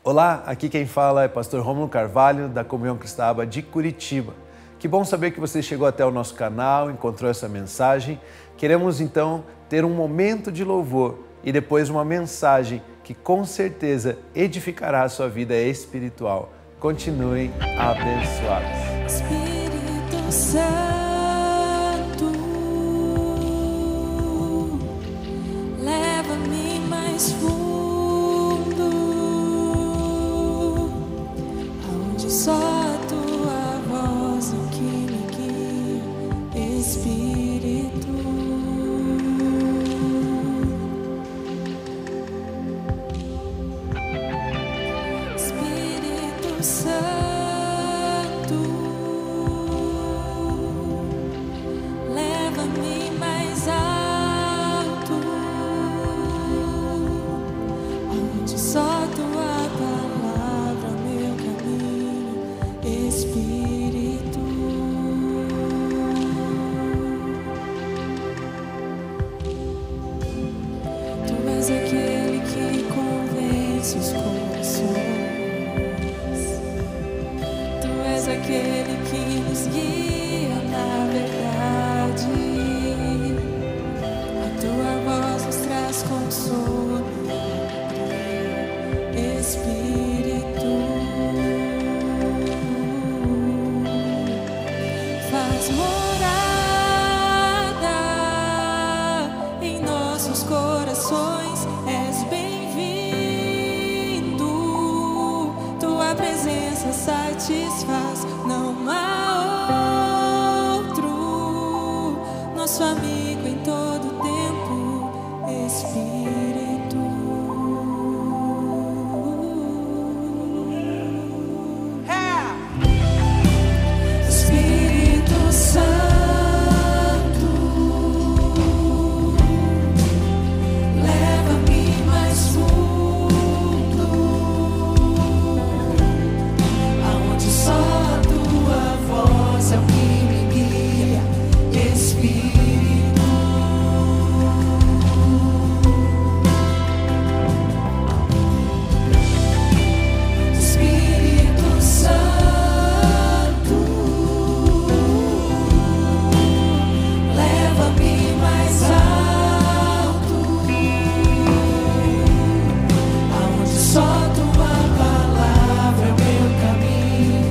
Olá, aqui quem fala é Pastor Rômulo Carvalho, da Comunhão Cristã de Curitiba. Que bom saber que você chegou até o nosso canal, encontrou essa mensagem. Queremos então ter um momento de louvor e depois uma mensagem que com certeza edificará a sua vida espiritual. Continuem abençoados. Espírito Santo, leva-me mais fundo, aonde só a tua voz é o que me guia, Espírito. Espírito Santo, leva-me mais alto, aonde só tua palavra é meu caminho, Espírito. Tu és aquele que convence os corações. Tu és aquele que nos guia na verdade. A tua voz nos traz consolo, Espírito. Faz morada em nossos corações. És bem-vindo. Tua presença satisfaz. Não há outro, nosso amigo em todo tempo, Espírito. Espírito Santo, leva-me mais fundo, aonde só a tua voz é o que me guia, Espírito. Espírito Santo, leva-me mais alto, aonde só tua palavra é o meu caminho,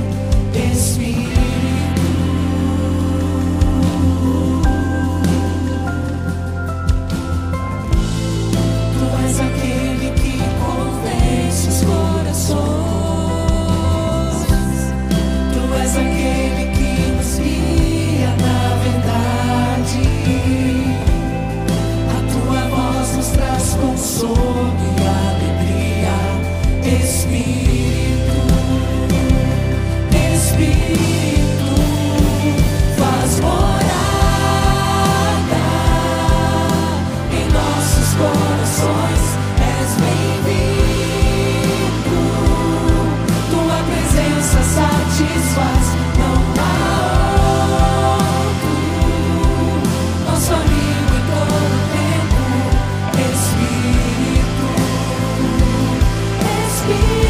Espírito. Tu és aquele que convence os corações. Tu és aquele que nos guia na verdade. A tua voz nos traz consolo e alegria, Espírito. Espírito, faz morada em nossos corações. És bem-vindo. Tua presença satisfaz. Não há outro, nosso amigo em todo tempo, Espírito. Espírito.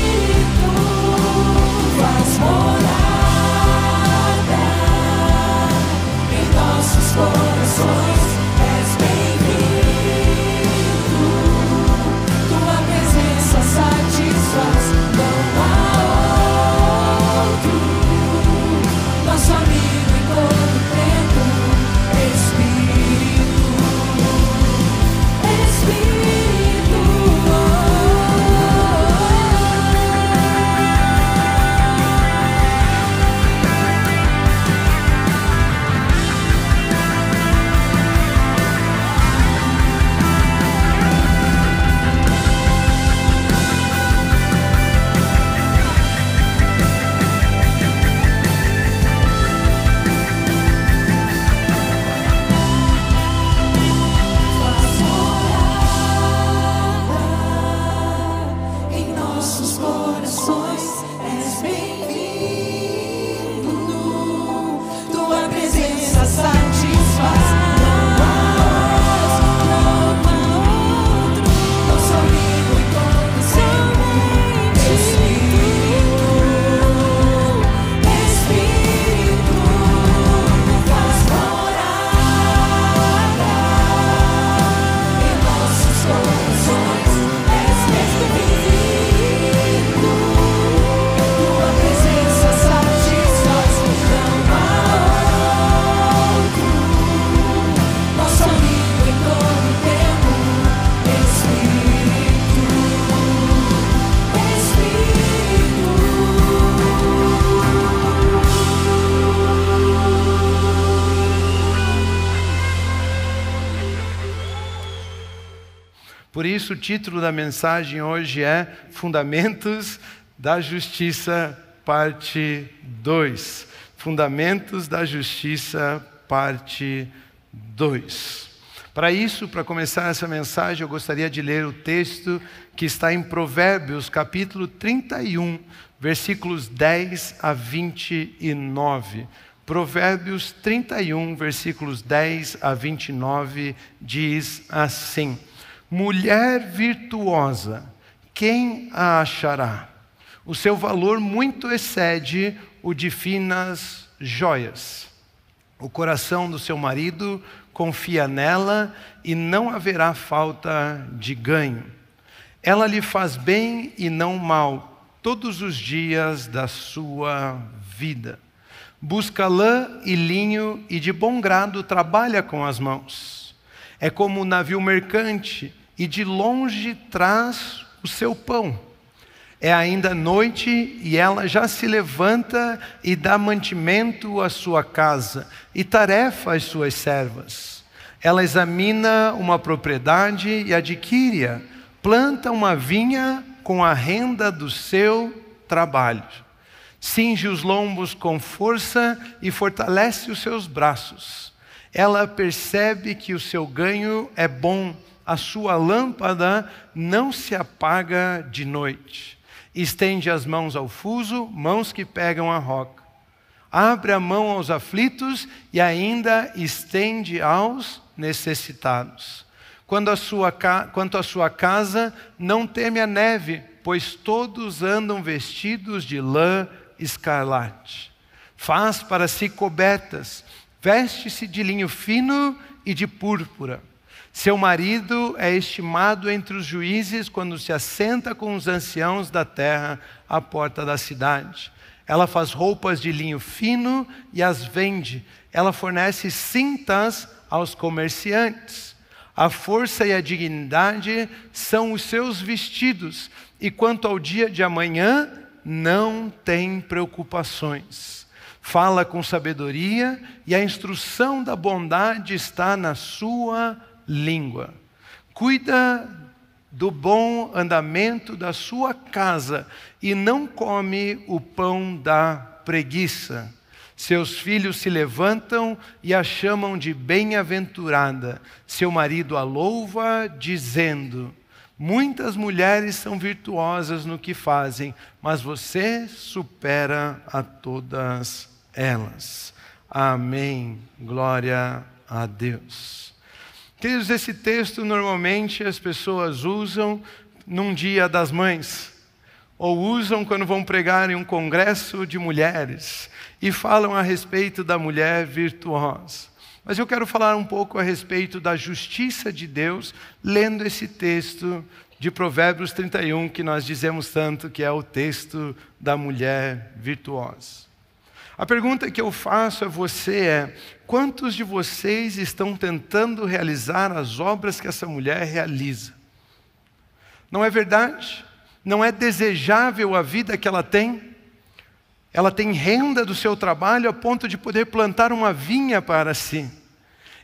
Por isso o título da mensagem hoje é Fundamentos da Justiça, parte 2. Fundamentos da Justiça, parte 2. Para isso, para começar essa mensagem, eu gostaria de ler o texto que está em Provérbios, capítulo 31, versículos 10 a 29. Provérbios 31, versículos 10 a 29, diz assim: Mulher virtuosa, quem a achará? O seu valor muito excede o de finas joias. O coração do seu marido confia nela e não haverá falta de ganho. Ela lhe faz bem e não mal todos os dias da sua vida. Busca lã e linho e de bom grado trabalha com as mãos. É como um navio mercante e de longe traz o seu pão. É ainda noite e ela já se levanta e dá mantimento à sua casa e tarefa às suas servas. Ela examina uma propriedade e adquire-a, planta uma vinha com a renda do seu trabalho. Cinge os lombos com força e fortalece os seus braços. Ela percebe que o seu ganho é bom, a sua lâmpada não se apaga de noite. Estende as mãos ao fuso, mãos que pegam a roca. Abre a mão aos aflitos e ainda estende aos necessitados. Quanto à sua casa, não teme a neve, pois todos andam vestidos de lã escarlate. Faz para si cobertas, veste-se de linho fino e de púrpura. Seu marido é estimado entre os juízes quando se assenta com os anciãos da terra à porta da cidade. Ela faz roupas de linho fino e as vende. Ela fornece cintas aos comerciantes. A força e a dignidade são os seus vestidos. E quanto ao dia de amanhã, não tem preocupações. Fala com sabedoria e a instrução da bondade está na sua língua. Cuida do bom andamento da sua casa e não come o pão da preguiça. Seus filhos se levantam e a chamam de bem-aventurada. Seu marido a louva, dizendo: muitas mulheres são virtuosas no que fazem, mas você supera a todas elas. Amém. Glória a Deus. Queridos, esse texto normalmente as pessoas usam num dia das mães, ou usam quando vão pregar em um congresso de mulheres, e falam a respeito da mulher virtuosa. Mas eu quero falar um pouco a respeito da justiça de Deus, lendo esse texto de Provérbios 31, que nós dizemos tanto que é o texto da mulher virtuosa. A pergunta que eu faço a você é: quantos de vocês estão tentando realizar as obras que essa mulher realiza? Não é verdade? Não é desejável a vida que ela tem? Ela tem renda do seu trabalho a ponto de poder plantar uma vinha para si.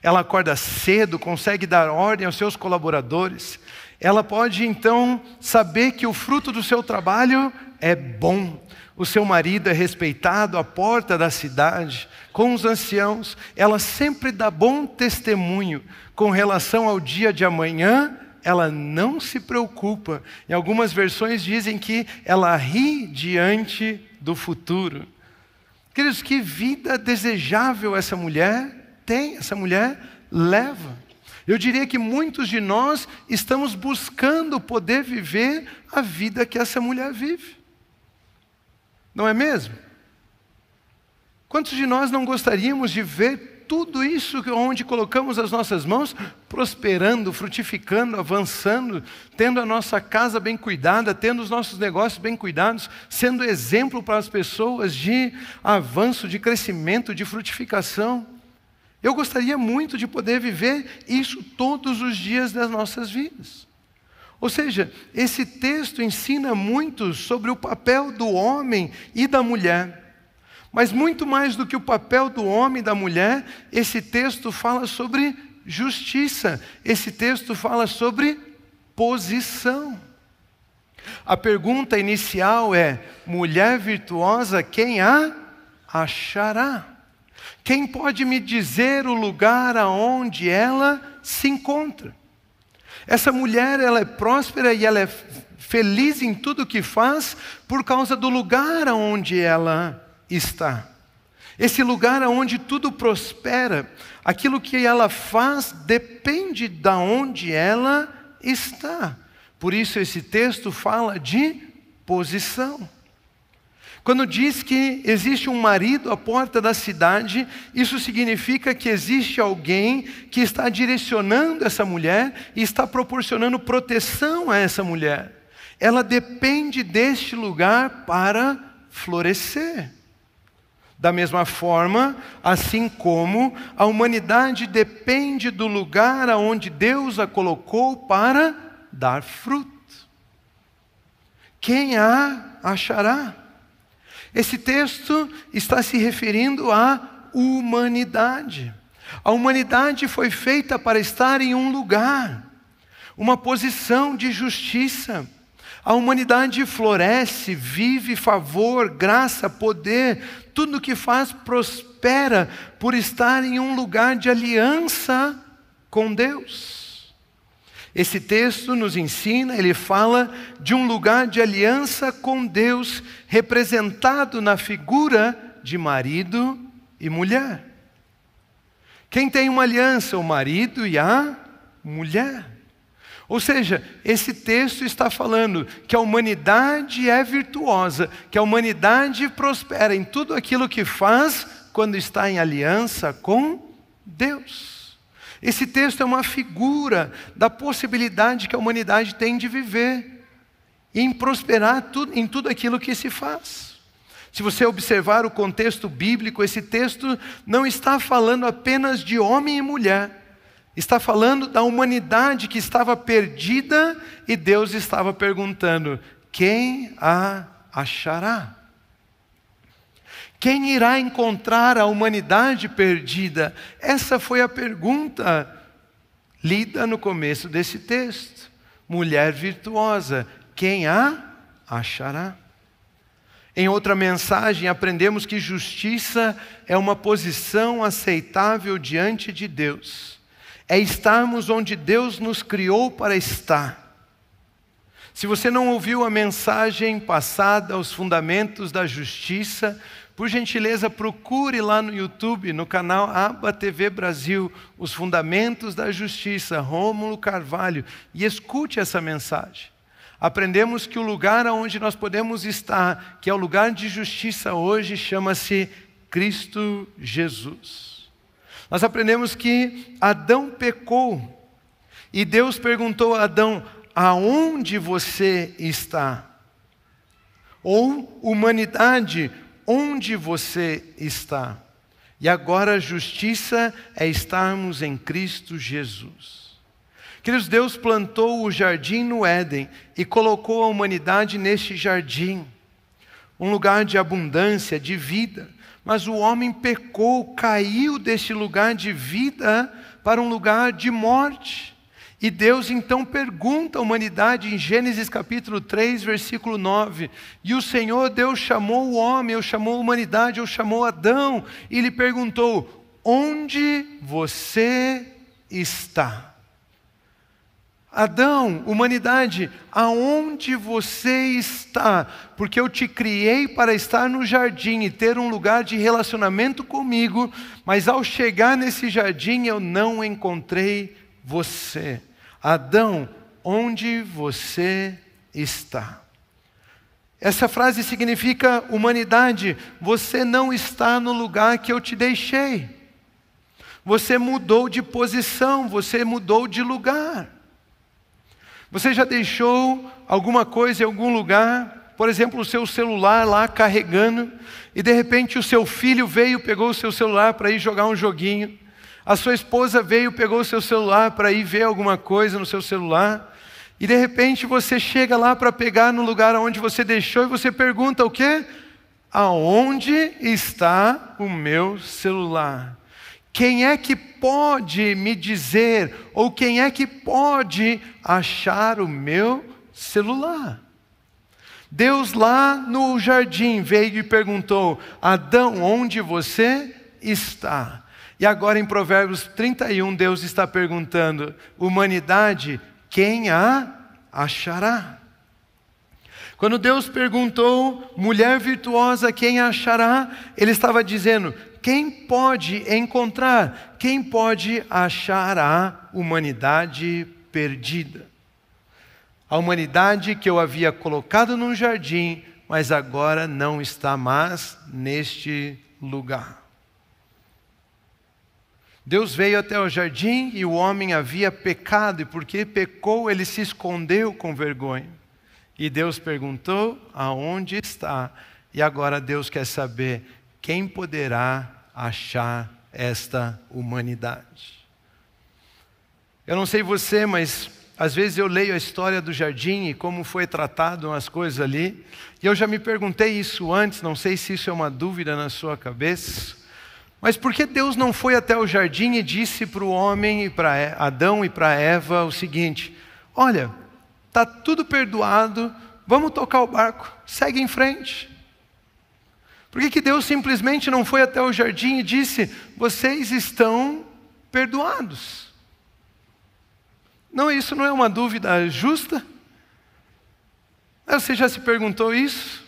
Ela acorda cedo, consegue dar ordem aos seus colaboradores. Ela pode então saber que o fruto do seu trabalho é bom. O seu marido é respeitado à porta da cidade, com os anciãos. Ela sempre dá bom testemunho com relação ao dia de amanhã. Ela não se preocupa. Em algumas versões dizem que ela ri diante do futuro. Queridos, que vida desejável essa mulher tem, essa mulher leva. Eu diria que muitos de nós estamos buscando poder viver a vida que essa mulher vive. Não é mesmo? Quantos de nós não gostaríamos de ver tudo isso onde colocamos as nossas mãos prosperando, frutificando, avançando, tendo a nossa casa bem cuidada, tendo os nossos negócios bem cuidados, sendo exemplo para as pessoas de avanço, de crescimento, de frutificação? Eu gostaria muito de poder viver isso todos os dias das nossas vidas. Ou seja, esse texto ensina muito sobre o papel do homem e da mulher. Mas muito mais do que o papel do homem e da mulher, esse texto fala sobre justiça. Esse texto fala sobre posição. A pergunta inicial é: mulher virtuosa, quem a achará? Quem pode me dizer o lugar aonde ela se encontra? Essa mulher, ela é próspera e ela é feliz em tudo que faz por causa do lugar aonde ela está. Esse lugar aonde tudo prospera, aquilo que ela faz depende de onde ela está. Por isso esse texto fala de posição. Quando diz que existe um marido à porta da cidade, isso significa que existe alguém que está direcionando essa mulher e está proporcionando proteção a essa mulher. Ela depende deste lugar para florescer. Da mesma forma, assim como a humanidade depende do lugar aonde Deus a colocou para dar fruto. Quem a achará? Esse texto está se referindo à humanidade. A humanidade foi feita para estar em um lugar, uma posição de justiça. A humanidade floresce, vive favor, graça, poder, tudo o que faz prospera por estar em um lugar de aliança com Deus. Esse texto nos ensina, ele fala de um lugar de aliança com Deus, representado na figura de marido e mulher. Quem tem uma aliança? O marido e a mulher. Ou seja, esse texto está falando que a humanidade é virtuosa, que a humanidade prospera em tudo aquilo que faz quando está em aliança com Deus. Esse texto é uma figura da possibilidade que a humanidade tem de viver e em prosperar em tudo aquilo que se faz. Se você observar o contexto bíblico, esse texto não está falando apenas de homem e mulher. Está falando da humanidade que estava perdida e Deus estava perguntando: quem a achará? Quem irá encontrar a humanidade perdida? Essa foi a pergunta lida no começo desse texto. Mulher virtuosa, quem a achará? Em outra mensagem, aprendemos que justiça é uma posição aceitável diante de Deus. É estarmos onde Deus nos criou para estar. Se você não ouviu a mensagem passada, Os Fundamentos da Justiça, por gentileza procure lá no YouTube, no canal Aba TV Brasil, Os Fundamentos da Justiça, Rômulo Carvalho, e escute essa mensagem. Aprendemos que o lugar onde nós podemos estar, que é o lugar de justiça hoje, chama-se Cristo Jesus. Nós aprendemos que Adão pecou e Deus perguntou a Adão: aonde você está? Ou humanidade, onde você está? E agora a justiça é estarmos em Cristo Jesus. Queridos, Deus plantou o jardim no Éden e colocou a humanidade neste jardim, um lugar de abundância, de vida. Mas o homem pecou, caiu deste lugar de vida para um lugar de morte. E Deus então pergunta à humanidade em Gênesis capítulo 3, versículo 9. E o Senhor Deus chamou o homem, ou chamou a humanidade, ou chamou Adão, e lhe perguntou: onde você está? Adão, humanidade, aonde você está? Porque eu te criei para estar no jardim e ter um lugar de relacionamento comigo, mas ao chegar nesse jardim eu não encontrei você. Adão, onde você está? Essa frase significa: humanidade, você não está no lugar que eu te deixei. Você mudou de posição, você mudou de lugar. Você já deixou alguma coisa em algum lugar, por exemplo, o seu celular lá carregando, e de repente o seu filho veio, pegou o seu celular para ir jogar um joguinho, a sua esposa veio, pegou o seu celular para ir ver alguma coisa no seu celular, e de repente você chega lá para pegar no lugar onde você deixou e você pergunta o quê? Aonde está o meu celular? Quem é que pode me dizer, ou quem é que pode achar o meu celular? Deus lá no jardim veio e perguntou: Adão, onde você está? E agora em Provérbios 31, Deus está perguntando: humanidade, quem a achará? Quando Deus perguntou, mulher virtuosa, quem a achará? Ele estava dizendo: quem pode encontrar? Quem pode achar a humanidade perdida? A humanidade que eu havia colocado num jardim, mas agora não está mais neste lugar. Deus veio até o jardim e o homem havia pecado, e porque pecou, ele se escondeu com vergonha. E Deus perguntou: aonde está? E agora Deus quer saber quem poderá achar esta humanidade. Eu não sei você, mas às vezes eu leio a história do jardim e como foi tratado as coisas ali, e eu já me perguntei isso antes, não sei se isso é uma dúvida na sua cabeça, mas por que Deus não foi até o jardim e disse para o homem, e para Adão e para Eva o seguinte: olha, está tudo perdoado, vamos tocar o barco, segue em frente. Por que Deus simplesmente não foi até o jardim e disse: vocês estão perdoados? Não, isso não é uma dúvida justa? Você já se perguntou isso?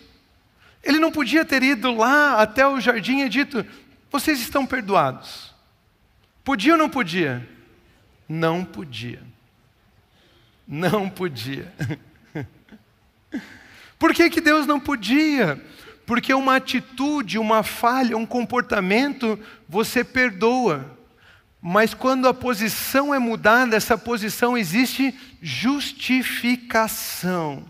Ele não podia ter ido lá até o jardim e dito: vocês estão perdoados. Podia ou não podia? Não podia. Não podia. Por que Deus não podia? Porque uma atitude, uma falha, um comportamento, você perdoa. Mas quando a posição é mudada, essa posição existe justificação.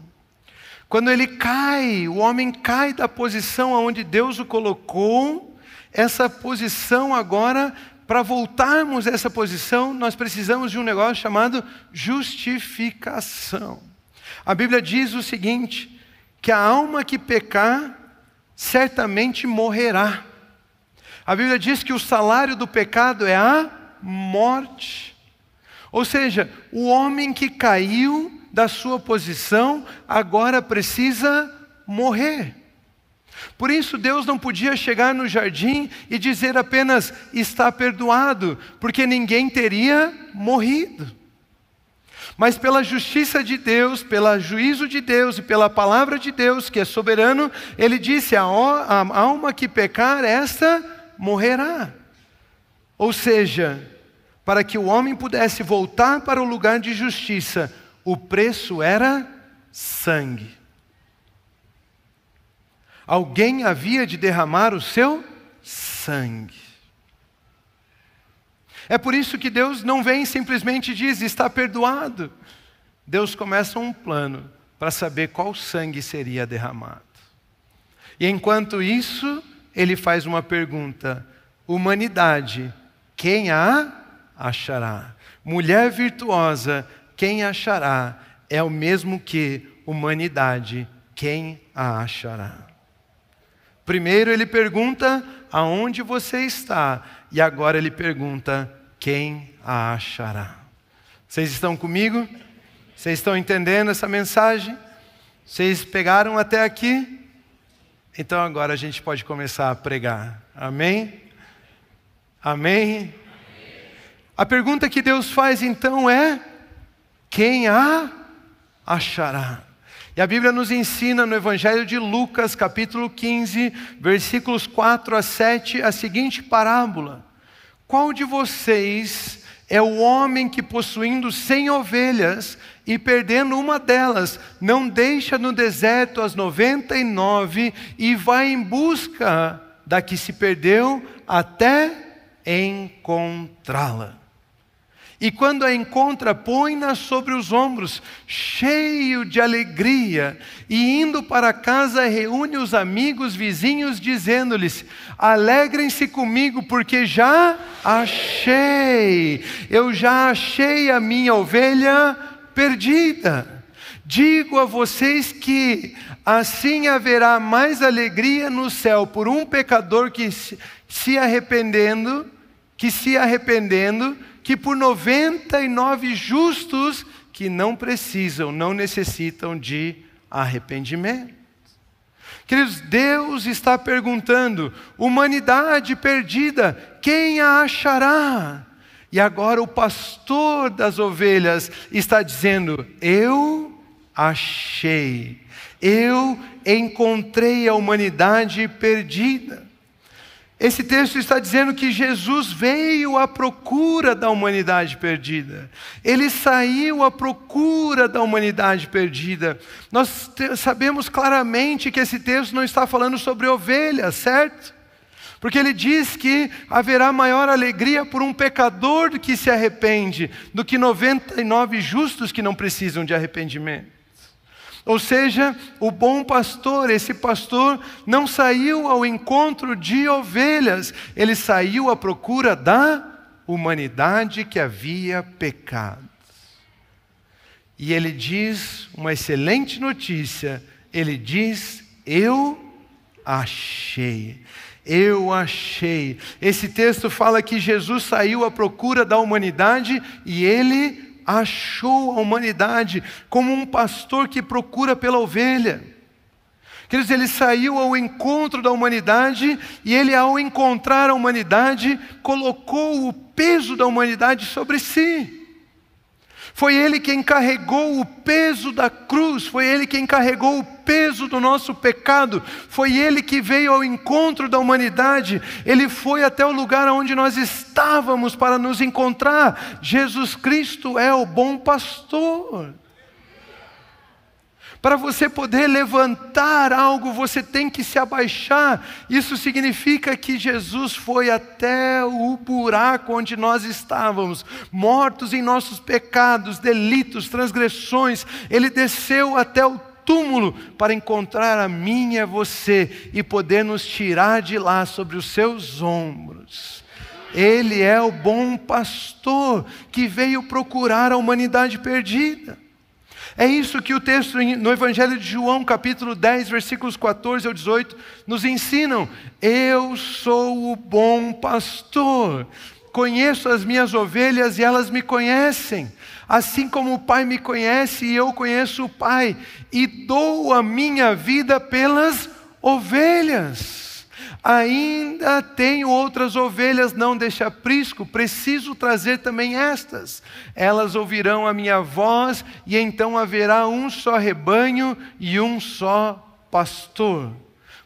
Quando ele cai, o homem cai da posição aonde Deus o colocou, essa posição agora, para voltarmos a essa posição, nós precisamos de um negócio chamado justificação. A Bíblia diz o seguinte, que a alma que pecar, certamente morrerá. A Bíblia diz que o salário do pecado é a morte. Ou seja, o homem que caiu da sua posição, agora precisa morrer. Por isso Deus não podia chegar no jardim e dizer apenas: está perdoado, porque ninguém teria morrido. Mas pela justiça de Deus, pelo juízo de Deus e pela palavra de Deus, que é soberano, Ele disse: a alma que pecar, esta morrerá. Ou seja, para que o homem pudesse voltar para o lugar de justiça, o preço era sangue. Alguém havia de derramar o seu sangue. É por isso que Deus não vem simplesmente e diz: está perdoado. Deus começa um plano para saber qual sangue seria derramado. E enquanto isso, Ele faz uma pergunta: humanidade, quem a achará? Mulher virtuosa, quem achará? É o mesmo que humanidade, quem a achará? Primeiro ele pergunta: aonde você está? E agora ele pergunta: quem a achará? Vocês estão comigo? Vocês estão entendendo essa mensagem? Vocês pegaram até aqui? Então agora a gente pode começar a pregar. Amém? Amém? A pergunta que Deus faz então é: quem a achará? E a Bíblia nos ensina no Evangelho de Lucas, capítulo 15, versículos 4 a 7, a seguinte parábola: qual de vocês é o homem que, possuindo 100 ovelhas e perdendo uma delas, não deixa no deserto as 99 e vai em busca da que se perdeu até encontrá-la? E quando a encontra, põe-na sobre os ombros, cheio de alegria, e indo para casa reúne os amigos vizinhos, dizendo-lhes: alegrem-se comigo, porque eu já achei a minha ovelha perdida. Digo a vocês que assim haverá mais alegria no céu por um pecador que se arrependendo, que se arrependendo, que por 99 justos que não precisam, não necessitam de arrependimento. Queridos, Deus está perguntando, humanidade perdida, quem a achará? E agora o pastor das ovelhas está dizendo, eu achei, eu encontrei a humanidade perdida. Esse texto está dizendo que Jesus veio à procura da humanidade perdida. Ele saiu à procura da humanidade perdida. Nós sabemos claramente que esse texto não está falando sobre ovelhas, certo? Porque ele diz que haverá maior alegria por um pecador que se arrepende do que 99 justos que não precisam de arrependimento. Ou seja, o bom pastor, esse pastor não saiu ao encontro de ovelhas, ele saiu à procura da humanidade que havia pecado. E ele diz uma excelente notícia, ele diz, eu achei. Eu achei. Esse texto fala que Jesus saiu à procura da humanidade e ele achou a humanidade como um pastor que procura pela ovelha. Queridos, ele saiu ao encontro da humanidade e ele, ao encontrar a humanidade, colocou o peso da humanidade sobre si. Foi ele quem carregou o peso da cruz, foi ele quem carregou o peso do nosso pecado, foi ele que veio ao encontro da humanidade, ele foi até o lugar onde nós estávamos para nos encontrar. Jesus Cristo é o bom pastor. Para você poder levantar algo, você tem que se abaixar. Isso significa que Jesus foi até o buraco onde nós estávamos, mortos em nossos pecados, delitos, transgressões. Ele desceu até o túmulo para encontrar a mim e a você e poder nos tirar de lá sobre os seus ombros. Ele é o bom pastor que veio procurar a humanidade perdida. É isso que o texto no Evangelho de João, capítulo 10, versículos 14 ao 18, nos ensinam. Eu sou o bom pastor, conheço as minhas ovelhas e elas me conhecem, assim como o Pai me conhece e eu conheço o Pai, e dou a minha vida pelas ovelhas. Ainda tenho outras ovelhas, não deste aprisco, preciso trazer também estas. Elas ouvirão a minha voz, e então haverá um só rebanho e um só pastor.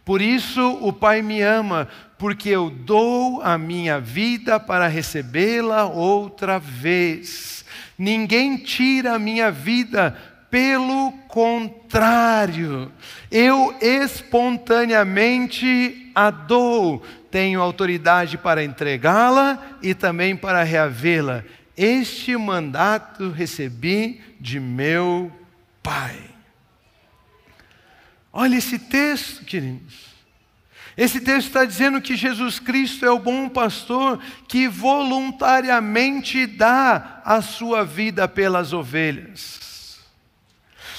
Por isso o Pai me ama, porque eu dou a minha vida para recebê-la outra vez. Ninguém tira a minha vida, pelo contrário, eu espontaneamente a dou, tenho autoridade para entregá-la e também para reavê-la. Este mandato recebi de meu Pai. Olha esse texto, queridos. Esse texto está dizendo que Jesus Cristo é o bom pastor que voluntariamente dá a sua vida pelas ovelhas.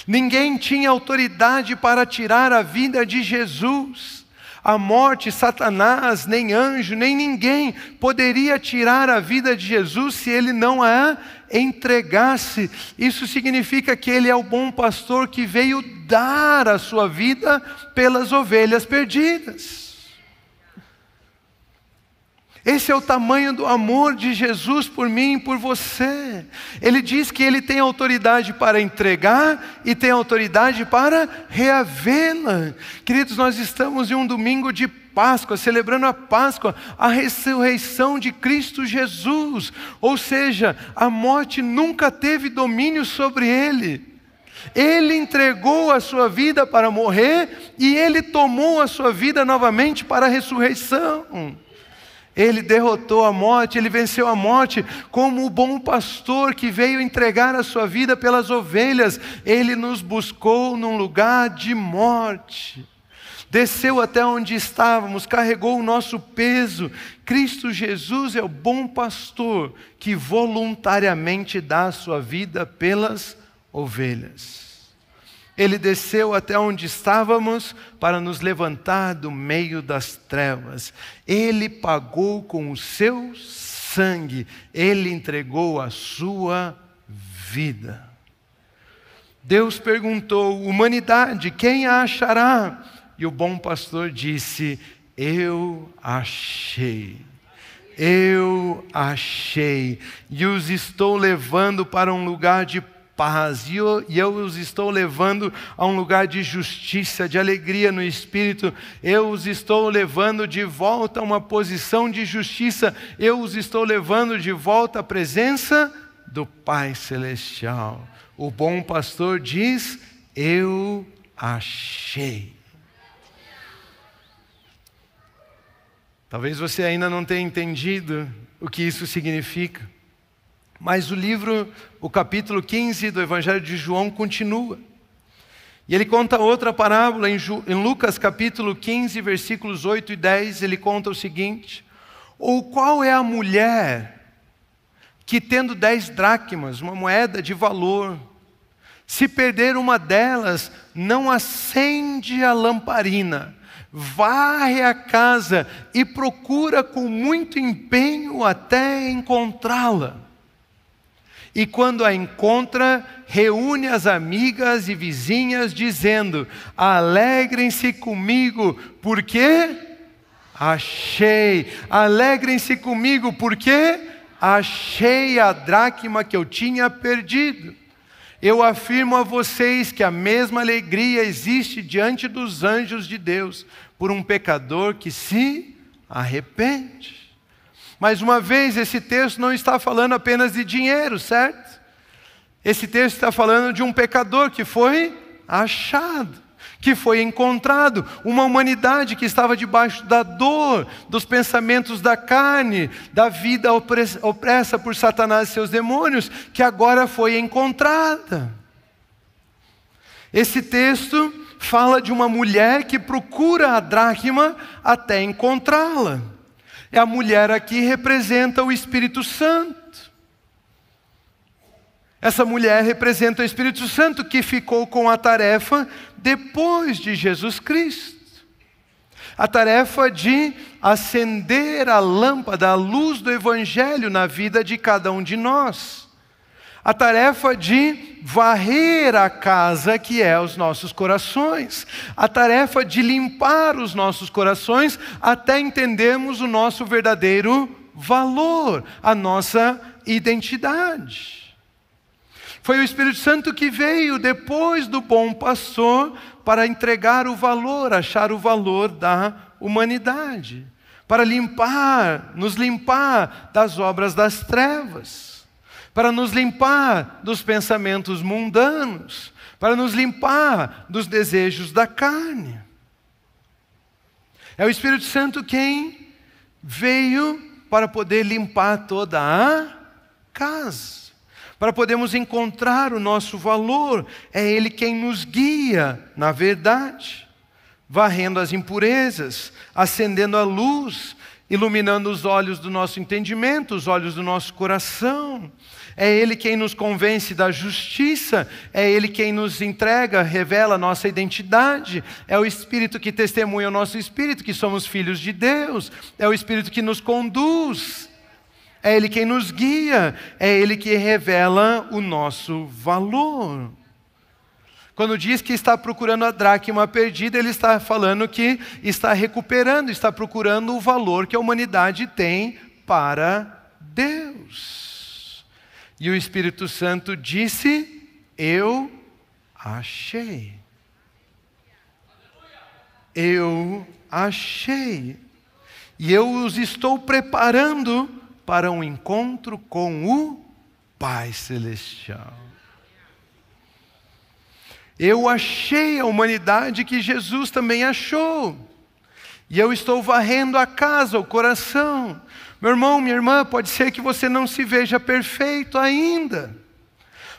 Ninguém tinha autoridade para tirar a vida de Jesus. A morte, Satanás, nem anjo, nem ninguém poderia tirar a vida de Jesus se ele não a entregasse. Isso significa que ele é o bom pastor que veio dar a sua vida pelas ovelhas perdidas. Esse é o tamanho do amor de Jesus por mim e por você. Ele diz que ele tem autoridade para entregar e tem autoridade para reavê-la. Queridos, nós estamos em um domingo de Páscoa, celebrando a Páscoa, a ressurreição de Cristo Jesus. Ou seja, a morte nunca teve domínio sobre ele. Ele entregou a sua vida para morrer e ele tomou a sua vida novamente para a ressurreição. Ele derrotou a morte, ele venceu a morte como o bom pastor que veio entregar a sua vida pelas ovelhas. Ele nos buscou num lugar de morte. Desceu até onde estávamos, carregou o nosso peso. Cristo Jesus é o bom pastor que voluntariamente dá a sua vida pelas ovelhas. Ele desceu até onde estávamos para nos levantar do meio das trevas. Ele pagou com o seu sangue, Ele entregou a sua vida. Deus perguntou: humanidade, quem a achará? E o bom pastor disse: eu achei. Eu achei. E os estou levando para um lugar de paz. E eu os estou levando a um lugar de justiça, de alegria no Espírito. Eu os estou levando de volta a uma posição de justiça. Eu os estou levando de volta à presença do Pai Celestial. O bom pastor diz: eu achei. Talvez você ainda não tenha entendido o que isso significa, mas o capítulo 15 do Evangelho de João continua. E ele conta outra parábola em Lucas capítulo 15, versículos 8 e 10, ele conta o seguinte: ou qual é a mulher que, tendo 10 dracmas, uma moeda de valor, se perder uma delas, não acende a lamparina, varre a casa e procura com muito empenho até encontrá-la. E quando a encontra, reúne as amigas e vizinhas, dizendo: alegrem-se comigo, porque achei. Alegrem-se comigo, porque achei a dracma que eu tinha perdido. Eu afirmo a vocês que a mesma alegria existe diante dos anjos de Deus por um pecador que se arrepende. Mais uma vez, esse texto não está falando apenas de dinheiro, certo? Esse texto está falando de um pecador que foi achado, que foi encontrado, uma humanidade que estava debaixo da dor, dos pensamentos da carne, da vida opressa por Satanás e seus demônios, que agora foi encontrada. Esse texto fala de uma mulher que procura a dracma até encontrá-la. A mulher aqui representa o Espírito Santo. Essa mulher representa o Espírito Santo que ficou com a tarefa depois de Jesus Cristo. A tarefa de acender a lâmpada, a luz do Evangelho na vida de cada um de nós. A tarefa de varrer a casa que é os nossos corações. A tarefa de limpar os nossos corações até entendermos o nosso verdadeiro valor, a nossa identidade. Foi o Espírito Santo que veio depois do bom pastor para entregar o valor, achar o valor da humanidade, para nos limpar das obras das trevas, para nos limpar dos pensamentos mundanos, para nos limpar dos desejos da carne. É o Espírito Santo quem veio para poder limpar toda a casa, para podermos encontrar o nosso valor. É Ele quem nos guia na verdade, varrendo as impurezas, acendendo a luz, iluminando os olhos do nosso entendimento, os olhos do nosso coração. É Ele quem nos convence da justiça, é Ele quem nos entrega, revela a nossa identidade, é o Espírito que testemunha o nosso espírito, que somos filhos de Deus, é o Espírito que nos conduz, é Ele quem nos guia, é Ele que revela o nosso valor. Quando diz que está procurando a dracma perdida, ele está falando que está recuperando, está procurando o valor que a humanidade tem para Deus. E o Espírito Santo disse: eu achei. Eu achei. E eu os estou preparando para um encontro com o Pai Celestial. Eu achei a humanidade que Jesus também achou. E eu estou varrendo a casa, o coração. Meu irmão, minha irmã, pode ser que você não se veja perfeito ainda.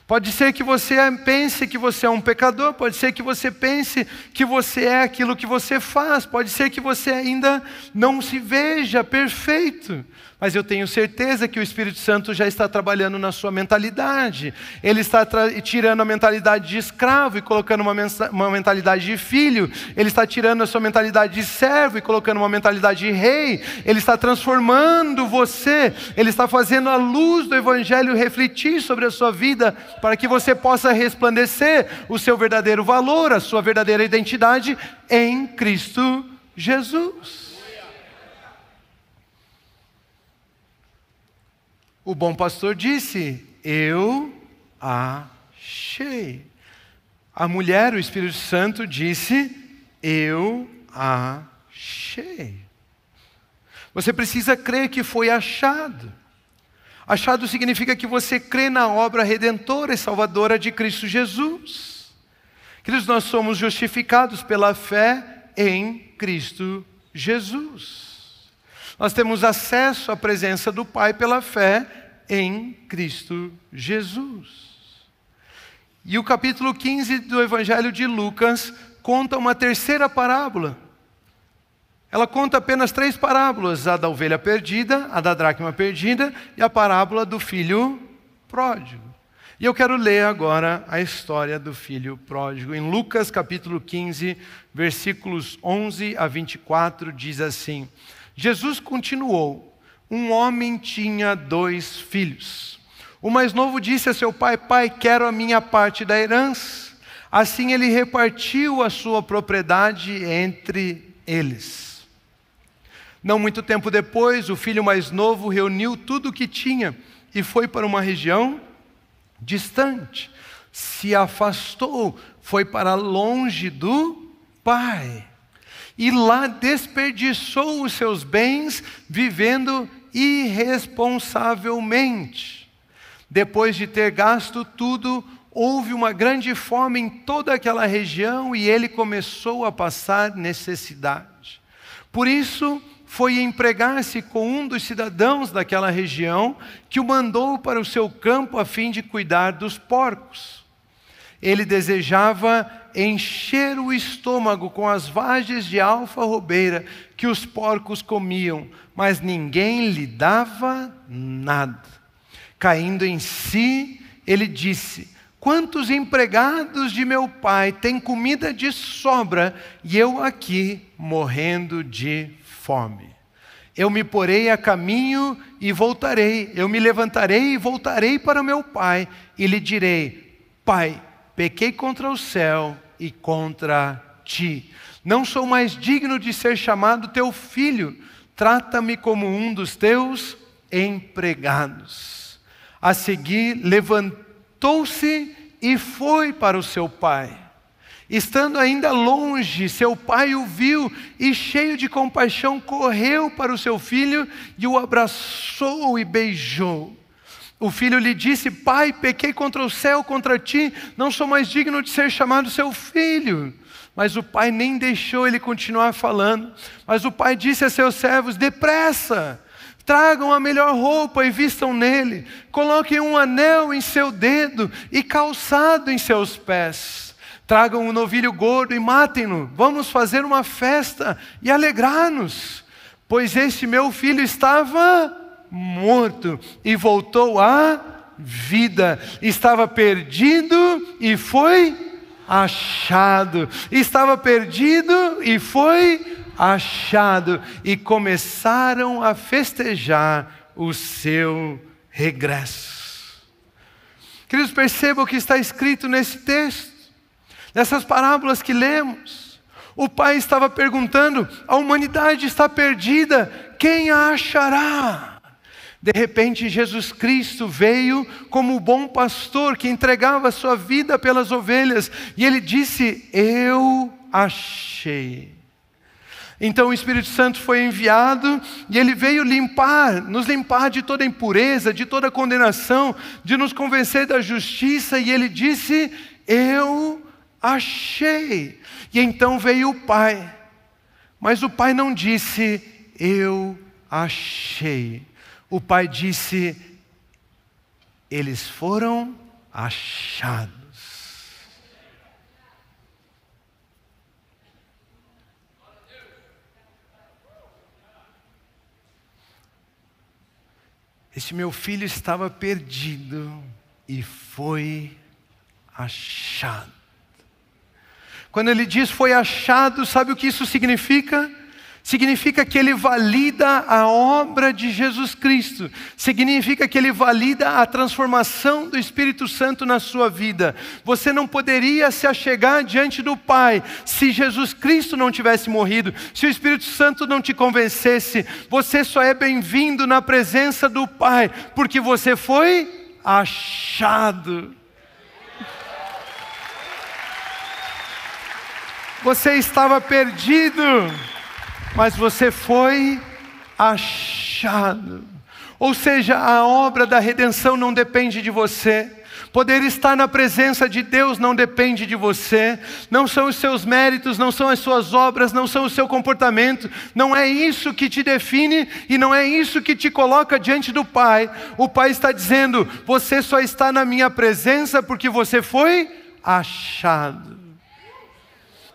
Pode ser que você pense que você é um pecador, pode ser que você pense que você é aquilo que você faz, pode ser que você ainda não se veja perfeito. Mas eu tenho certeza que o Espírito Santo já está trabalhando na sua mentalidade. Ele está tirando a mentalidade de escravo e colocando uma mentalidade de filho. Ele está tirando a sua mentalidade de servo e colocando uma mentalidade de rei. Ele está transformando você. Ele está fazendo a luz do Evangelho refletir sobre a sua vida para que você possa resplandecer o seu verdadeiro valor, a sua verdadeira identidade em Cristo Jesus. O bom pastor disse, eu achei. A mulher, o Espírito Santo, disse, eu achei. Você precisa crer que foi achado. Achado significa que você crê na obra redentora e salvadora de Cristo Jesus. Queridos, nós somos justificados pela fé em Cristo Jesus. Nós temos acesso à presença do Pai pela fé em Cristo Jesus. E o capítulo 15 do Evangelho de Lucas conta uma terceira parábola. Ela conta apenas 3 parábolas, a da ovelha perdida, a da dracma perdida e a parábola do filho pródigo. E eu quero ler agora a história do filho pródigo. Em Lucas capítulo 15, versículos 11 a 24, diz assim: Jesus continuou, um homem tinha 2 filhos. O mais novo disse a seu pai, pai, quero a minha parte da herança. Assim ele repartiu a sua propriedade entre eles. Não muito tempo depois, o filho mais novo reuniu tudo o que tinha e foi para uma região distante. Se afastou, foi para longe do pai. E lá desperdiçou os seus bens vivendo irresponsavelmente. Depois de ter gasto tudo, houve uma grande fome em toda aquela região e ele começou a passar necessidade. Por isso, foi empregar-se com um dos cidadãos daquela região que o mandou para o seu campo a fim de cuidar dos porcos. Ele desejava encher o estômago com as vagens de alfarrobeira que os porcos comiam, mas ninguém lhe dava nada. Caindo em si, ele disse: quantos empregados de meu pai têm comida de sobra e eu aqui morrendo de fome? Eu me porei a caminho e voltarei, eu me levantarei e voltarei para meu pai e lhe direi: pai, pequei contra o céu e contra ti. Não sou mais digno de ser chamado teu filho. Trata-me como um dos teus empregados. A seguir, levantou-se e foi para o seu pai. Estando ainda longe, seu pai o viu e, cheio de compaixão, correu para o seu filho e o abraçou e beijou. O filho lhe disse: pai, pequei contra o céu, contra ti, não sou mais digno de ser chamado seu filho. Mas o pai nem deixou ele continuar falando. Mas o pai disse a seus servos: depressa, tragam a melhor roupa e vistam nele. Coloquem um anel em seu dedo e calçado em seus pés. Tragam um novilho gordo e matem-no. Vamos fazer uma festa e alegrar-nos. Pois este meu filho estava morto e voltou à vida. Estava perdido e foi achado. Estava perdido e foi achado. E começaram a festejar o seu regresso. Queridos, percebam o que está escrito nesse texto, nessas parábolas que lemos. O pai estava perguntando: a humanidade está perdida, quem a achará? De repente, Jesus Cristo veio como o bom pastor que entregava a sua vida pelas ovelhas. E ele disse: eu achei. Então o Espírito Santo foi enviado e ele veio nos limpar de toda impureza, de toda condenação, de nos convencer da justiça. E ele disse: eu achei. E então veio o Pai. Mas o Pai não disse: eu achei. O Pai disse: eles foram achados. Este meu filho estava perdido e foi achado. Quando ele diz foi achado, sabe o que isso significa? Significa que ele valida a obra de Jesus Cristo. Significa que ele valida a transformação do Espírito Santo na sua vida. Você não poderia se achegar diante do Pai se Jesus Cristo não tivesse morrido, se o Espírito Santo não te convencesse. Você só é bem-vindo na presença do Pai, porque você foi achado. Você estava perdido, mas você foi achado. Ou seja, a obra da redenção não depende de você. Poder estar na presença de Deus não depende de você. Não são os seus méritos, não são as suas obras, não são o seu comportamento. Não é isso que te define e não é isso que te coloca diante do Pai. O Pai está dizendo, você só está na minha presença porque você foi achado.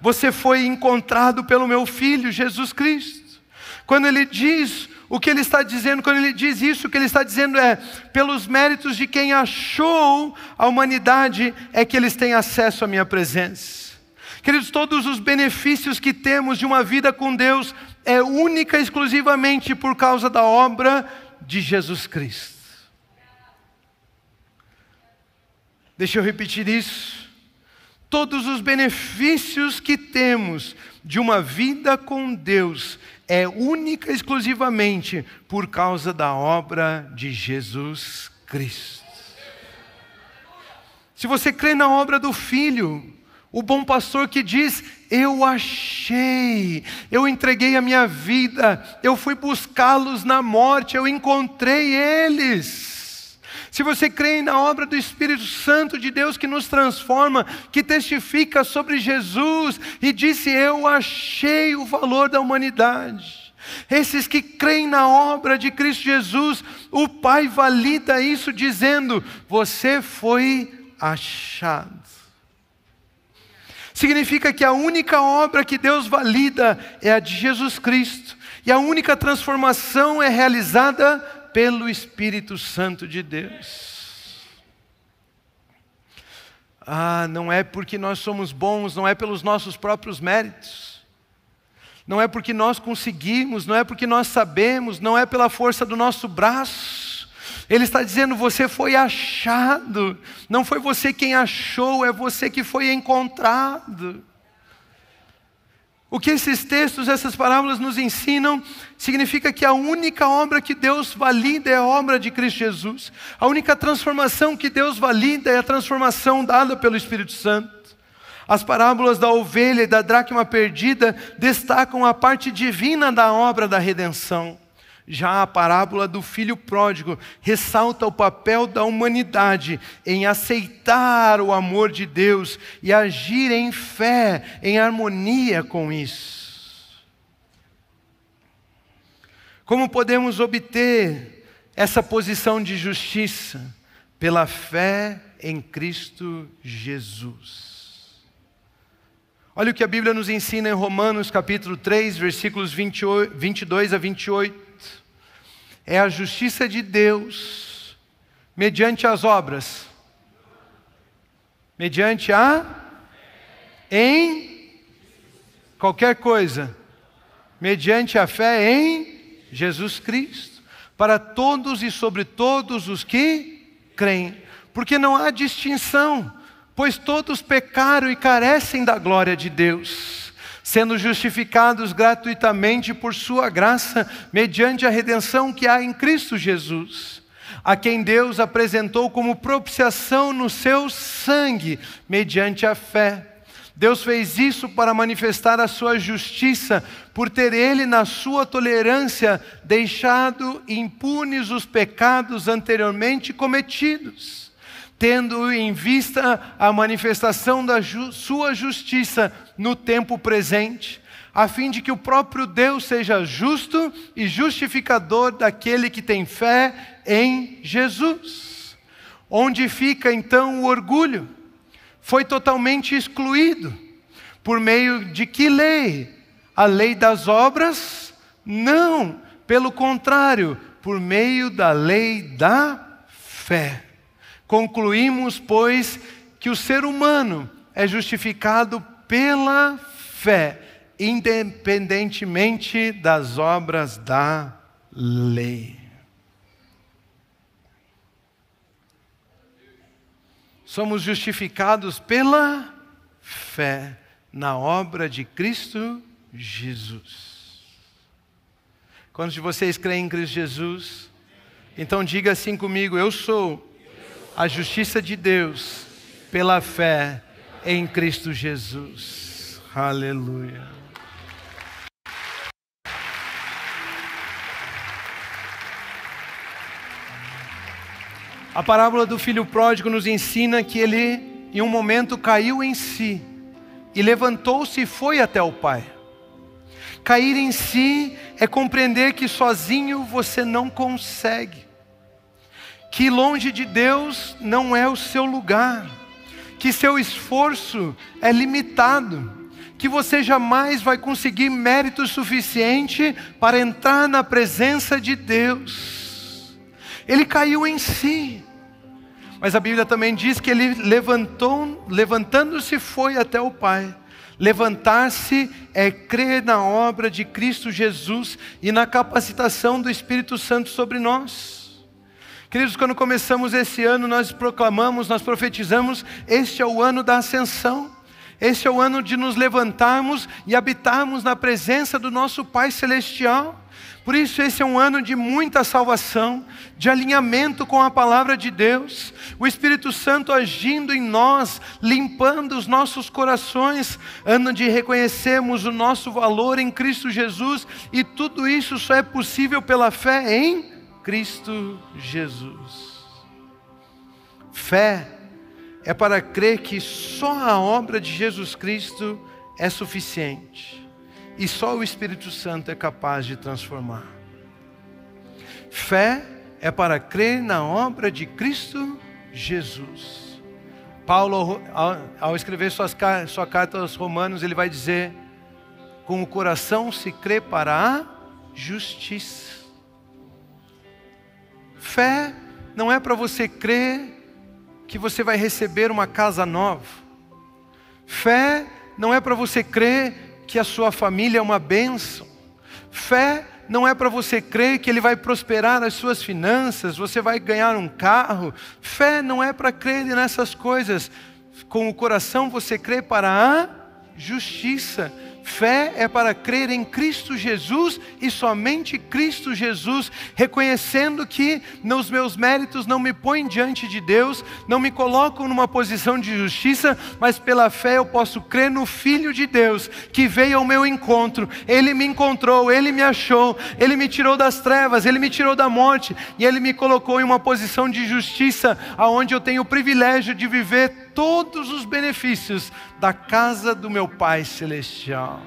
Você foi encontrado pelo meu Filho, Jesus Cristo. Quando ele diz o que ele está dizendo, quando ele diz isso, o que ele está dizendo é, pelos méritos de quem achou a humanidade, é que eles têm acesso à minha presença. Queridos, todos os benefícios que temos de uma vida com Deus, é única e exclusivamente por causa da obra de Jesus Cristo. Deixa eu repetir isso. Todos os benefícios que temos de uma vida com Deus é única e exclusivamente por causa da obra de Jesus Cristo. Se você crê na obra do Filho, o bom pastor que diz, eu achei, eu entreguei a minha vida, eu fui buscá-los na morte, eu encontrei eles. Se você crê na obra do Espírito Santo de Deus que nos transforma, que testifica sobre Jesus e disse, eu achei o valor da humanidade. Esses que creem na obra de Cristo Jesus, o Pai valida isso dizendo, você foi achado. Significa que a única obra que Deus valida é a de Jesus Cristo. E a única transformação é realizada pelo Espírito Santo de Deus. Não é porque nós somos bons, não é pelos nossos próprios méritos, não é porque nós conseguimos, não é porque nós sabemos, não é pela força do nosso braço. Ele está dizendo, você foi achado, não foi você quem achou, é você que foi encontrado. O que esses textos, essas parábolas nos ensinam, significa que a única obra que Deus valida é a obra de Cristo Jesus. A única transformação que Deus valida é a transformação dada pelo Espírito Santo. As parábolas da ovelha e da dracma perdida destacam a parte divina da obra da redenção. Já a parábola do filho pródigo ressalta o papel da humanidade em aceitar o amor de Deus e agir em fé, em harmonia com isso. Como podemos obter essa posição de justiça? Pela fé em Cristo Jesus. Olha o que a Bíblia nos ensina em Romanos capítulo 3, versículos 22 a 28. É a justiça de Deus, mediante as obras, mediante em qualquer coisa, mediante a fé em Jesus Cristo, para todos e sobre todos os que creem, porque não há distinção, pois todos pecaram e carecem da glória de Deus, sendo justificados gratuitamente por sua graça, mediante a redenção que há em Cristo Jesus, a quem Deus apresentou como propiciação no seu sangue, mediante a fé. Deus fez isso para manifestar a sua justiça, por ter Ele, na sua tolerância, deixado impunes os pecados anteriormente cometidos, tendo em vista a manifestação da sua justiça no tempo presente, a fim de que o próprio Deus seja justo e justificador daquele que tem fé em Jesus. Onde fica então o orgulho? Foi totalmente excluído. Por meio de que lei? A lei das obras? Não, pelo contrário, por meio da lei da fé. Concluímos, pois, que o ser humano é justificado pela fé, independentemente das obras da lei. Somos justificados pela fé na obra de Cristo Jesus. Quantos de vocês creem em Cristo Jesus? Então diga assim comigo: eu sou a justiça de Deus pela fé em Cristo Jesus. Aleluia. A parábola do filho pródigo nos ensina que ele, em um momento, caiu em si e levantou-se e foi até o pai. Cair em si é compreender que sozinho você não consegue, que longe de Deus não é o seu lugar, que seu esforço é limitado, que você jamais vai conseguir mérito suficiente para entrar na presença de Deus. Ele caiu em si, mas a Bíblia também diz que ele levantando-se foi até o Pai. Levantar-se é crer na obra de Cristo Jesus e na capacitação do Espírito Santo sobre nós. Queridos, quando começamos esse ano, nós proclamamos, nós profetizamos: este é o ano da ascensão. Este é o ano de nos levantarmos e habitarmos na presença do nosso Pai Celestial. Por isso esse é um ano de muita salvação, de alinhamento com a palavra de Deus, o Espírito Santo agindo em nós, limpando os nossos corações, ano de reconhecermos o nosso valor em Cristo Jesus, e tudo isso só é possível pela fé em Cristo Jesus. Fé é para crer que só a obra de Jesus Cristo é suficiente. E só o Espírito Santo é capaz de transformar. Fé é para crer na obra de Cristo Jesus. Paulo, ao escrever sua carta aos Romanos, ele vai dizer: com o coração se crê para a justiça. Fé não é para você crer que você vai receber uma casa nova. Fé não é para você crer que a sua família é uma bênção. Fé não é para você crer que Ele vai prosperar as suas finanças, você vai ganhar um carro. Fé não é para crer nessas coisas. Com o coração você crê para a justiça. Fé é para crer em Cristo Jesus e somente Cristo Jesus, reconhecendo que nos meus méritos não me põem diante de Deus, não me colocam numa posição de justiça, mas pela fé eu posso crer no Filho de Deus, que veio ao meu encontro. Ele me encontrou, Ele me achou, Ele me tirou das trevas, Ele me tirou da morte, e Ele me colocou em uma posição de justiça, aonde eu tenho o privilégio de viver todos os benefícios da casa do meu Pai Celestial.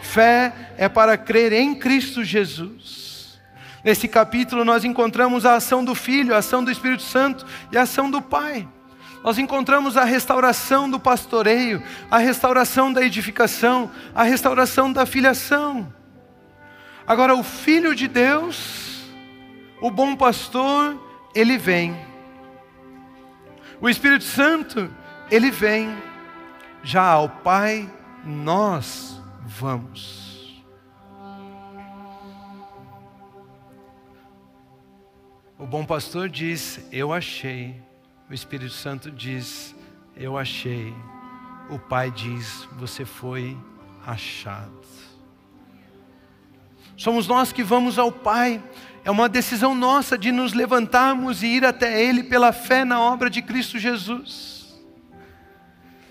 Fé é para crer em Cristo Jesus. Nesse capítulo nós encontramos a ação do Filho, a ação do Espírito Santo e a ação do Pai. Nós encontramos a restauração do pastoreio, a restauração da edificação, a restauração da filiação. Agora o Filho de Deus, o bom pastor, ele vem. O Espírito Santo, ele vem. Já ao Pai nós vamos. O bom pastor diz: eu achei. O Espírito Santo diz: eu achei. O Pai diz: você foi achado. Somos nós que vamos ao Pai. É uma decisão nossa de nos levantarmos e ir até Ele pela fé na obra de Cristo Jesus.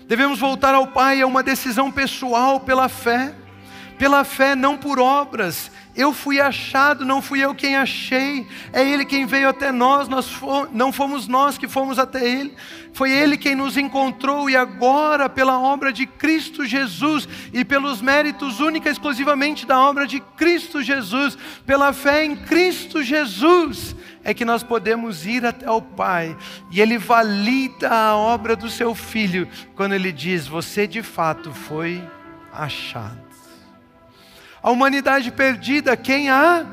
Devemos voltar ao Pai, é uma decisão pessoal pela fé. Pela fé, não por obras. Eu fui achado, não fui eu quem achei. É Ele quem veio até nós, não fomos nós que fomos até Ele. Foi Ele quem nos encontrou, e agora pela obra de Cristo Jesus e pelos méritos única e exclusivamente da obra de Cristo Jesus, pela fé em Cristo Jesus, é que nós podemos ir até o Pai, e Ele valida a obra do seu Filho, quando Ele diz: você de fato foi achado. A humanidade perdida, quem a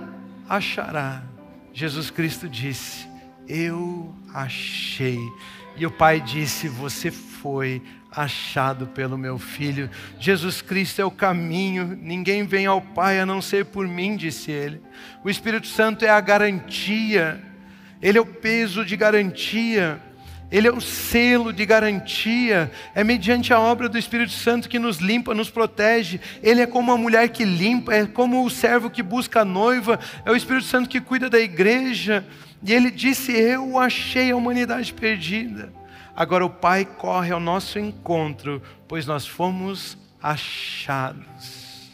achará? Jesus Cristo disse: eu achei. E o Pai disse: você foi achado pelo meu Filho. Jesus Cristo é o caminho, ninguém vem ao Pai a não ser por mim, disse Ele. O Espírito Santo é a garantia, Ele é o peso de garantia, Ele é o selo de garantia. É mediante a obra do Espírito Santo que nos limpa, nos protege. Ele é como a mulher que limpa, é como o servo que busca a noiva, é o Espírito Santo que cuida da igreja. E Ele disse: eu achei a humanidade perdida. Agora o Pai corre ao nosso encontro, pois nós fomos achados.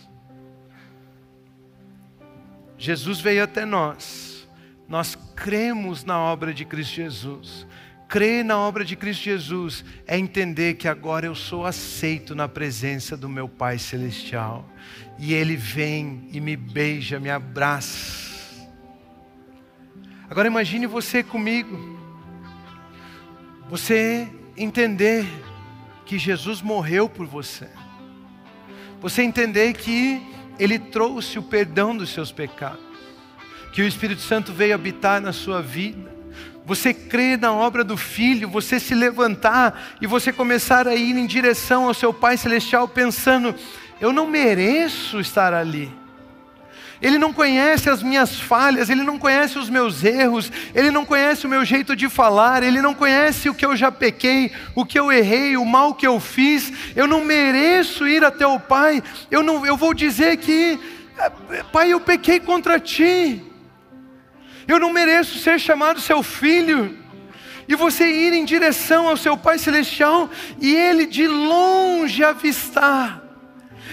Jesus veio até nós. Nós cremos na obra de Cristo Jesus. Crer na obra de Cristo Jesus é entender que agora eu sou aceito na presença do meu Pai Celestial. E Ele vem e me beija, me abraça. Agora imagine você comigo. Você entender que Jesus morreu por você. Você entender que Ele trouxe o perdão dos seus pecados. Que o Espírito Santo veio habitar na sua vida. Você crer na obra do Filho, você se levantar e você começar a ir em direção ao seu Pai Celestial pensando: eu não mereço estar ali. Ele não conhece as minhas falhas, Ele não conhece os meus erros, Ele não conhece o meu jeito de falar, Ele não conhece o que eu já pequei, o que eu errei, o mal que eu fiz. Eu não mereço ir até o Pai. Eu vou dizer que: Pai, eu pequei contra Ti. Eu não mereço ser chamado seu filho. E você ir em direção ao seu Pai Celestial e Ele de longe avistar.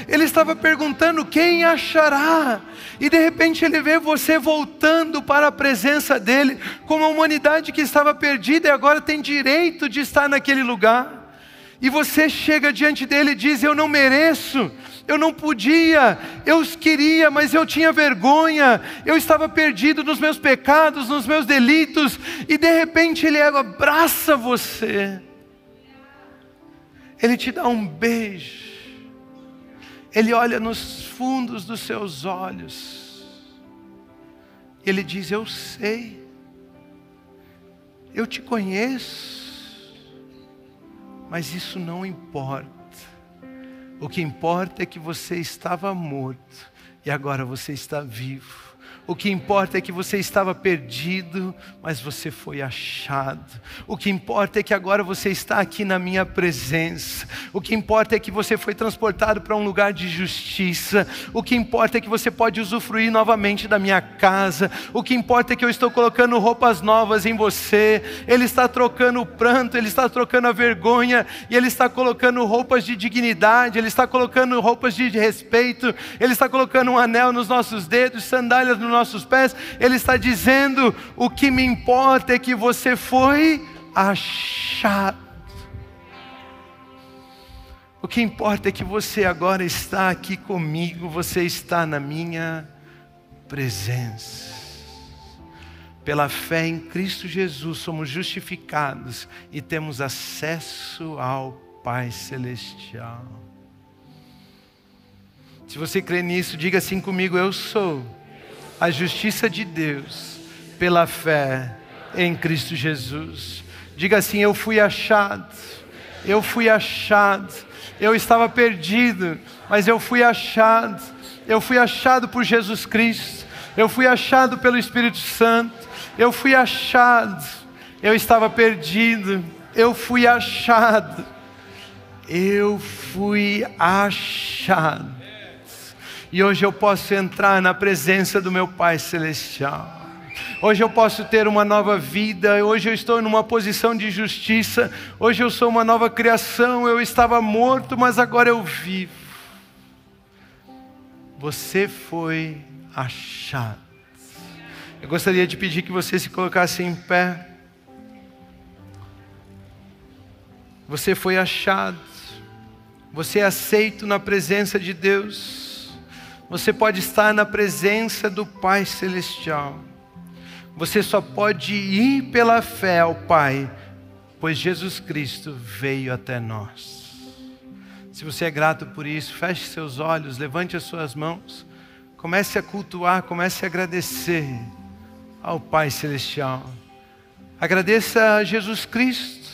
Ele estava perguntando: quem achará? E de repente Ele vê você voltando para a presença dEle, como a humanidade que estava perdida e agora tem direito de estar naquele lugar. E você chega diante dEle e diz: eu não mereço, eu não podia, eu queria, mas eu tinha vergonha, eu estava perdido nos meus pecados, nos meus delitos. E de repente Ele abraça você, Ele te dá um beijo, Ele olha nos fundos dos seus olhos, Ele diz: eu sei, eu te conheço, mas isso não importa. O que importa é que você estava morto e agora você está vivo. O que importa é que você estava perdido, mas você foi achado. O que importa é que agora você está aqui na minha presença. O que importa é que você foi transportado para um lugar de justiça. O que importa é que você pode usufruir novamente da minha casa. O que importa é que eu estou colocando roupas novas em você. Ele está trocando o pranto, Ele está trocando a vergonha, e Ele está colocando roupas de dignidade, Ele está colocando roupas de respeito, Ele está colocando um anel nos nossos dedos, sandálias nos nossos pés. Ele está dizendo: o que me importa é que você foi achado. O que importa é que você agora está aqui comigo, você está na minha presença. Pela fé em Cristo Jesus somos justificados e temos acesso ao Pai Celestial. Se você crê nisso, diga assim comigo: eu sou a justiça de Deus pela fé em Cristo Jesus. Diga assim: eu fui achado, eu fui achado. Eu estava perdido, mas eu fui achado. Eu fui achado por Jesus Cristo. Eu fui achado pelo Espírito Santo. Eu fui achado. Eu estava perdido. Eu fui achado. Eu fui achado. E hoje eu posso entrar na presença do meu Pai Celestial. Hoje eu posso ter uma nova vida. Hoje eu estou numa posição de justiça. Hoje eu sou uma nova criação. Eu estava morto, mas agora eu vivo. Você foi achado. Eu gostaria de pedir que você se colocasse em pé. Você foi achado. Você é aceito na presença de Deus. Você pode estar na presença do Pai Celestial. Você só pode ir pela fé ao Pai, pois Jesus Cristo veio até nós. Se você é grato por isso, feche seus olhos, levante as suas mãos, comece a cultuar, comece a agradecer ao Pai Celestial. Agradeça a Jesus Cristo,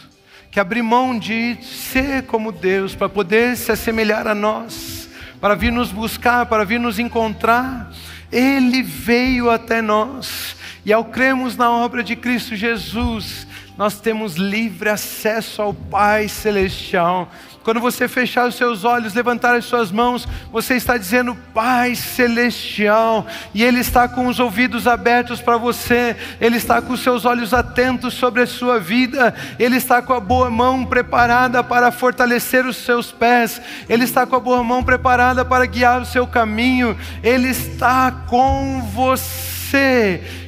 que abriu mão de ser como Deus, para poder se assemelhar a nós, para vir nos buscar, para vir nos encontrar. Ele veio até nós, e ao crermos na obra de Cristo Jesus, nós temos livre acesso ao Pai Celestial. Quando você fechar os seus olhos, levantar as suas mãos, você está dizendo Pai Celestial, e Ele está com os ouvidos abertos para você, Ele está com os seus olhos atentos sobre a sua vida, Ele está com a boa mão preparada para fortalecer os seus pés, Ele está com a boa mão preparada para guiar o seu caminho, Ele está com você.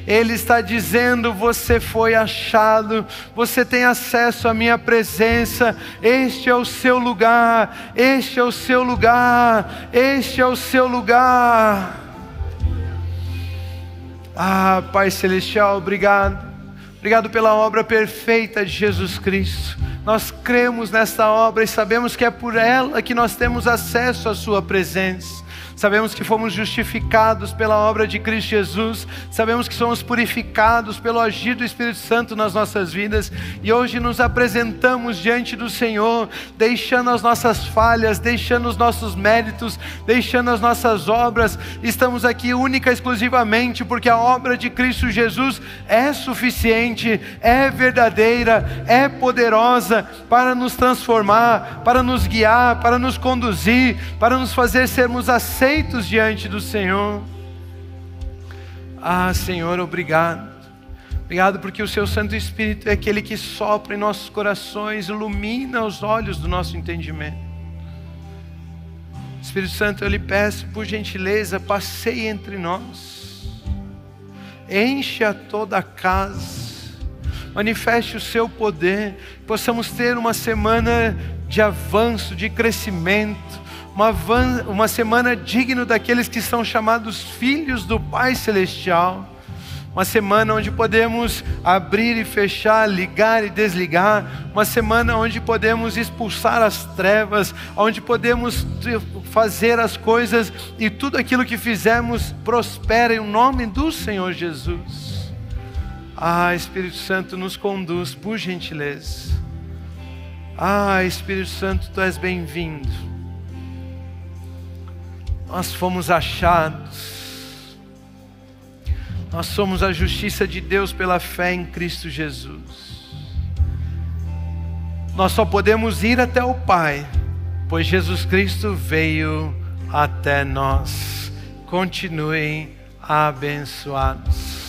Ele está dizendo, você foi achado, você tem acesso à minha presença, este é o seu lugar, este é o seu lugar, este é o seu lugar. Ah, Pai Celestial, obrigado. Obrigado pela obra perfeita de Jesus Cristo. Nós cremos nesta obra e sabemos que é por ela que nós temos acesso à sua presença. Sabemos que fomos justificados pela obra de Cristo Jesus, sabemos que somos purificados pelo agir do Espírito Santo nas nossas vidas, e hoje nos apresentamos diante do Senhor, deixando as nossas falhas, deixando os nossos méritos, deixando as nossas obras. Estamos aqui única e exclusivamente porque a obra de Cristo Jesus é suficiente, é verdadeira, é poderosa para nos transformar, para nos guiar, para nos conduzir, para nos fazer sermos aceitos diante do Senhor. Ah, Senhor, obrigado. Obrigado porque o Seu Santo Espírito é aquele que sopra em nossos corações, ilumina os olhos do nosso entendimento. Espírito Santo, eu lhe peço, por gentileza, passeie entre nós, enche a toda a casa, manifeste o Seu poder, possamos ter uma semana de avanço, de crescimento, uma semana digna daqueles que são chamados filhos do Pai Celestial, uma semana onde podemos abrir e fechar, ligar e desligar, uma semana onde podemos expulsar as trevas, onde podemos fazer as coisas e tudo aquilo que fizermos prospera em nome do Senhor Jesus. Ah, Espírito Santo, nos conduz, por gentileza. Ah, Espírito Santo, Tu és bem-vindo. Nós fomos achados, nós somos a justiça de Deus pela fé em Cristo Jesus. Nós só podemos ir até o Pai, pois Jesus Cristo veio até nós. Continuem abençoados.